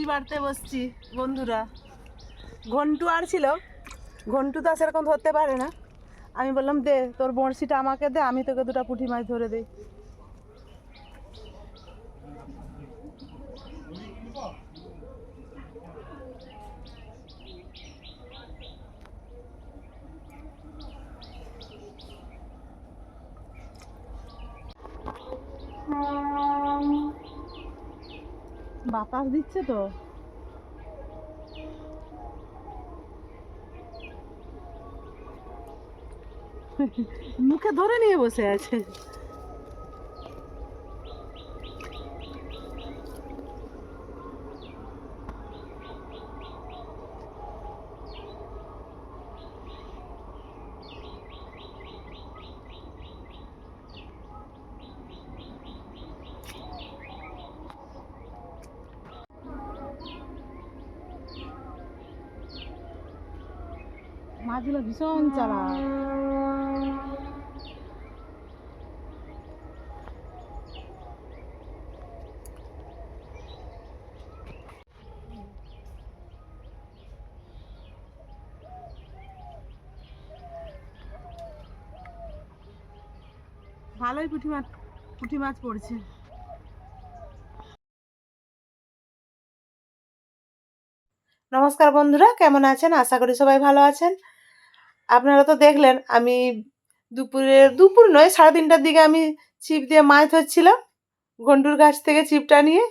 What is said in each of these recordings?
বাড়তে বসছি বন্ধুরা। ঘন্টু আর ছিল, ঘন্টু তো সেরকম ধরতে পারে না। আমি বললাম দে তোর বড়শিটা আমাকে দে, আমি তোকে দুটো পুঁটি মাছ ধরে দিই। বাতাস দিচ্ছে তো। মুখে ধরে নিয়ে বসে আছে। মাছগুলো ভীষণ চালাক। ভালোই পুঁটি মাছ পড়ছে। নমস্কার বন্ধুরা, কেমন আছেন? আশা করি সবাই ভালো আছেন। আপনারা তো দেখলেন আমি দুপুর নয় 3:30টার দিকে আমি ছিপ দিয়ে মাছ ধরছিলাম ঘন্টুর কাছ থেকে ছিপটা নিয়ে।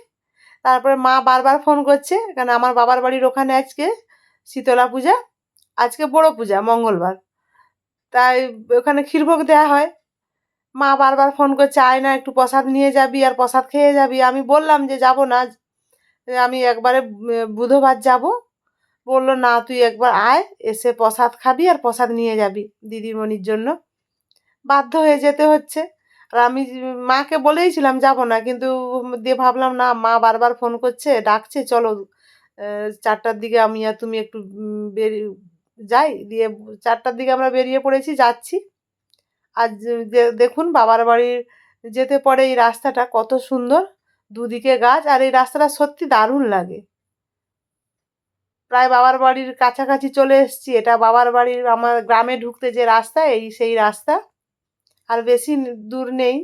তারপরে মা বারবার ফোন করছে, কারণ আমার বাবার বাড়ির ওখানে আজকে শীতলা পূজা, আজকে বড় পূজা মঙ্গলবার, তাই ওখানে ক্ষীরভোগ দেওয়া হয়। মা বারবার ফোন করছে আয় না, একটু প্রসাদ নিয়ে যাবি আর প্রসাদ খেয়ে যাবি। আমি বললাম যে যাব না, আমি একবারে বুধবার যাব। বললো না তুই একবার আয়, এসে প্রসাদ খাবি আর প্রসাদ নিয়ে যাবি দিদিমণির জন্য। বাধ্য হয়ে যেতে হচ্ছে। আর আমি মাকে বলেইছিলাম যাব না, কিন্তু দিয়ে ভাবলাম না, মা বারবার ফোন করছে, ডাকছে, চলো 4টার দিকে আমি আর তুমি একটু বেরিয়ে যাই। দিয়ে 4টার দিকে আমরা বেরিয়ে পড়েছি, যাচ্ছি। আর দেখুন বাবার বাড়ির যেতে পরে এই রাস্তাটা কত সুন্দর, দুদিকে গাছ, আর এই রাস্তাটা সত্যি দারুণ লাগে। প্রায় বাবার বাড়ির কাছাকাছি চলে এসেছি। এটা বাবার বাড়ির, আমার গ্রামে ঢুকতে যে রাস্তা, সেই রাস্তা, আর বেশি দূর নেই।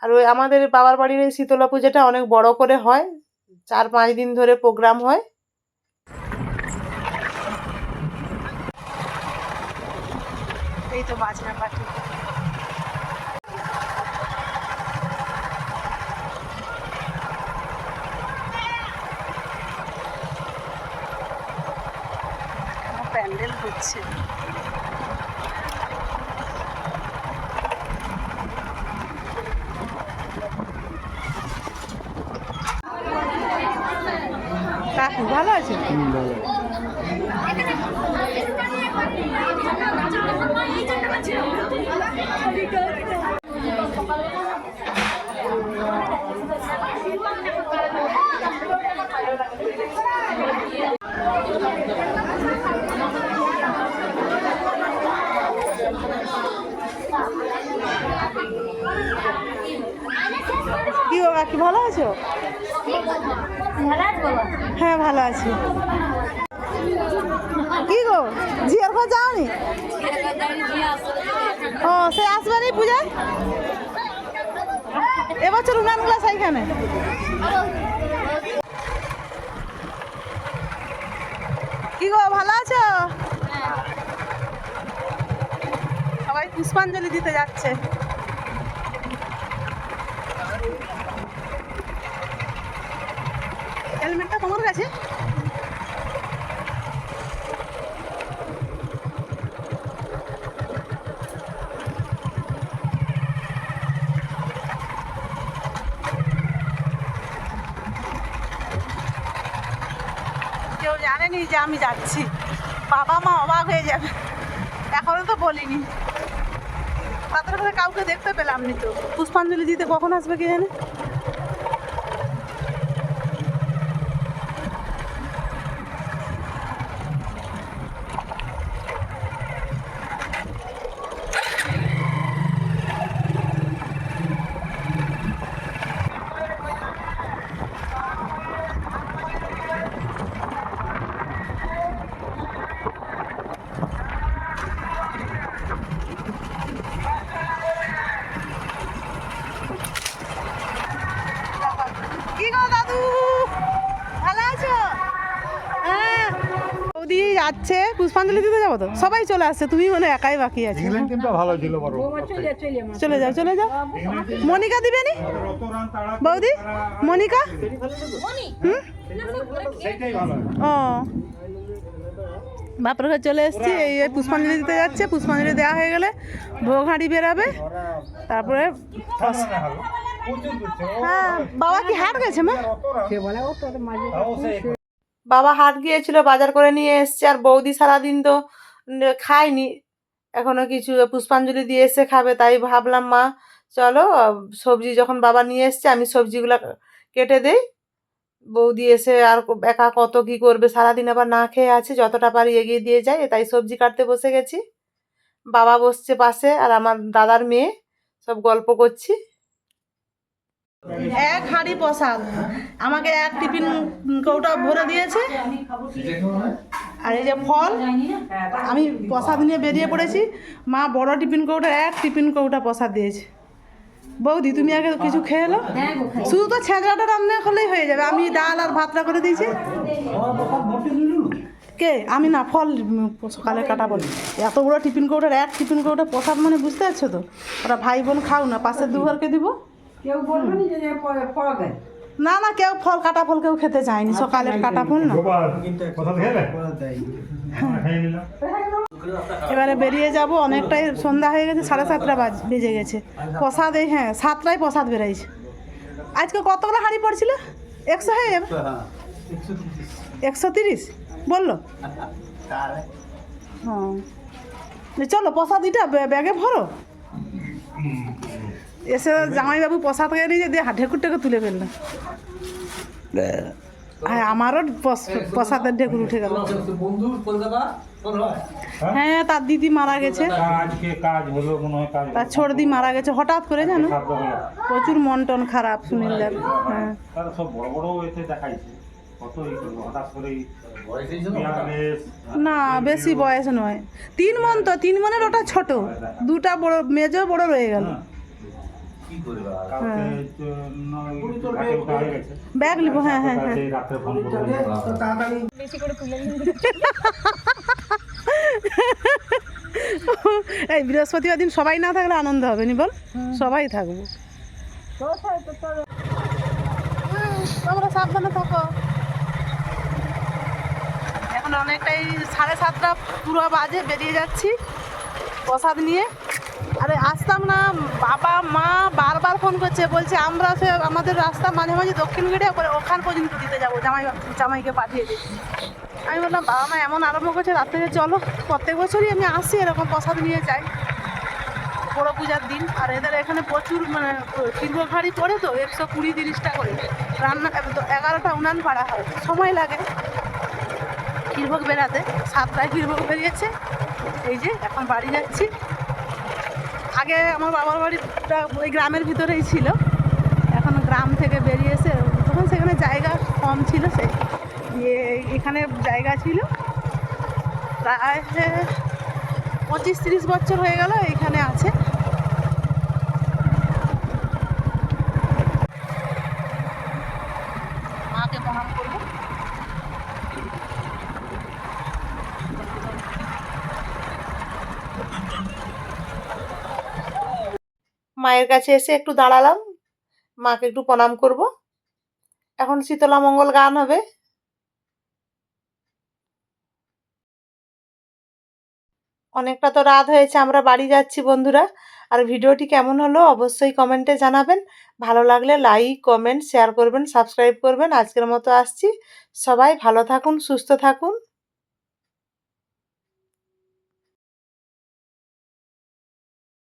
আর ওই আমাদের বাবার বাড়ির এই শীতলা পূজাটা অনেক বড় করে হয়, 4-5 দিন ধরে প্রোগ্রাম হয়। এই তো বাজনা পাখি। প্যান্ডেল হচ্ছে। কাকু ভালো আছে? কি গো কাকি ভালো আছো? হ্যাঁ ভালো আছি। কি গো ঝিয়ার ঘর যাওনি? ও সে আসবে না পূজায়? এবছর উনান ক্লাস এইখানে। কি গো ভালো আছো? সবাই পুষ্পাঞ্জলি দিতে যাচ্ছে। হেলমেটটা তোমার কাছে? কেউ জানেনি যে আমি যাচ্ছি, বাবা মা অবাক হয়ে যাবে, এখনো তো বলিনি। তাদের ঘরে কাউকে দেখতে পেলাম নি তো। পুষ্পাঞ্জলি দিতে কখন আসবে কে জানে। কি গো দাদু, ভালো আছো? হ্যাঁ, বৌদি যাচ্ছে পুষ্পাঞ্জলি দিতে যাবো তো, সবাই চলে আসছে, তুমি মানে একাই বাকি আছে। চলে যাও চলে যাও। মনিকা দিবে নি বৌদি? মনিকা ও বাপের ঘরে চলে এসছি। এই পুষ্পাঞ্জলি দিতে যাচ্ছে, পুষ্পাঞ্জলি দেওয়া হয়ে গেলে ভোগ হাঁড়ি বেরাবে, তারপরে হ্যাঁ। বাবা কি হাট গেছে মা? বাবা হাট গিয়েছিল, বাজার করে নিয়ে এসছে। আর বৌদি সারাদিন তো খায়নি এখনো কিছু, পুষ্পাঞ্জলি দিয়ে এসে খাবে। তাই ভাবলাম মা চলো সবজি যখন বাবা নিয়ে এসছে আমি সবজিগুলো কেটে দেই। বৌদি এসে আর একা কত কি করবে, সারাদিন আবার না খেয়ে আছে, যতটা পারি এগিয়ে দিয়ে যায়। তাই সবজি কাটতে বসে গেছি। বাবা বসছে পাশে আর আমার দাদার মেয়ে, সব গল্প করছি। এক হাঁড়ি প্রসাদ আমাকে এক টিফিন কৌটা ভরে দিয়েছে। আর এই যে ফল, আমি প্রসাদ নিয়ে বেরিয়ে পড়েছি। মা বড় টিফিন কৌটা, এক টিফিন কৌটা প্রসাদ দিয়েছে। বৌদি তুমি আগে কিছু খেয়ে এলো, শুধু তো ছেঁচড়াটা রান্না করলেই হয়ে যাবে। আমি ডাল আর ভাতটা করে দিয়েছি। কে? আমি না, ফল সকালে কাটা বলি। এত বড় টিফিন কৌটার এক টিফিন কৌটা প্রসাদ মানে বুঝতে পারছো তো। ওরা ভাই বোন খাও না, পাশের দুঘরকে দিব। কেউ বলবে না না, কেউ ফল কাটা ফল কেউ খেতে চায়নি, সকালের কাটা ফল না। এবারে বেরিয়ে যাব, অনেকটাই সন্ধ্যা হয়ে গেছে, 7:30 বেজে গেছে। প্রসাদ এই হ্যাঁ 7টায় প্রসাদ বেরাইছে। আজকে কতগুলো হাঁড়ি পড়ছিল? 100 হয়ে যাবে, 130 বললো। হ্যাঁ চলো প্রসাদ এটা ব্যাগে ভরো। এসে জামাইবাবু প্রসাদ খেয়ে নিয়ে দিয়ে ঢেকুর টেকে তুলে ফেললো। হ্যাঁ আমারও প্রসাদের ঢেকুর উঠে গেল। হ্যাঁ তার দিদি মারা গেছে, তার ছোটদি মারা গেছে হঠাৎ করে, জানো প্রচুর মন টন খারাপ সুনীলদার। হ্যাঁ না বেশি বয়স নয়, 3 মন তো, 3 মনের ওটা ছোট, 2টা বড় মেজ বড় রয়ে গেল। ব্যাগ নিব, হ্যাঁ হ্যাঁ হ্যাঁ। এই বৃহস্পতিবার দিন সবাই না থাকলে আনন্দ হবে নি বল, সবাই থাকবো। তোমরা সাবধানে থাকো। এখন অনেকটাই 7:30 পুরো বাজে, বেরিয়ে যাচ্ছি প্রসাদ নিয়ে। আরে আসতাম না, বাবা মা বারবার ফোন করছে, বলছে আমরা আমাদের রাস্তা মাঝে মাঝে দক্ষিণ গেটে ওখান পর্যন্ত দিতে যাবো, জামাইকে পাঠিয়ে দিই। আমি বললাম বাবা মা এমন আরম্ভ করছে, রাত থেকে চলো। প্রত্যেক বছরই আমি আসি এরকম প্রসাদ নিয়ে যাই বড় পূজার দিন। আর এদের এখানে প্রচুর মানে ক্ষীরভোগ হাঁড়ি পড়ে তো, 120-30টা করে রান্না, 11টা উনান ভাড়া হয়, সময় লাগে ক্ষীরভোগ বেরাতে। 7টায় ক্ষীরভোগ বেরিয়েছে। এই যে এখন বাড়ি যাচ্ছি। আগে আমার বাবার বাড়িটা ওই গ্রামের ভিতরেই ছিল, এখন গ্রাম থেকে বেরিয়ে এসে, তখন সেখানে জায়গা কম ছিল, সেই এখানে জায়গা ছিল। প্রায় 25-30 বছর হয়ে গেল এইখানে আছে। মাকে প্রণাম করবো। মায়ের কাছে এসে একটু দাঁড়ালাম, মাকে একটু প্রণাম করব। এখন শীতলা মঙ্গল গান হবে। অনেকটা তো রাত হয়েছে, আমরা বাড়ি যাচ্ছি বন্ধুরা। আর ভিডিওটি কেমন হলো অবশ্যই কমেন্টে জানাবেন। ভালো লাগলে লাইক কমেন্ট শেয়ার করবেন, সাবস্ক্রাইব করবেন। আজকের মতো আসছি, সবাই ভালো থাকুন, সুস্থ থাকুন।